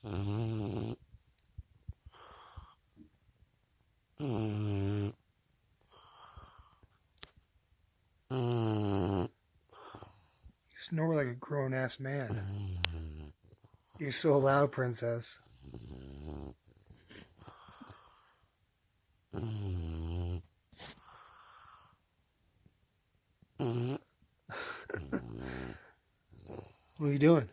You snore like a grown-ass man. You're so loud, princess. What are you doing?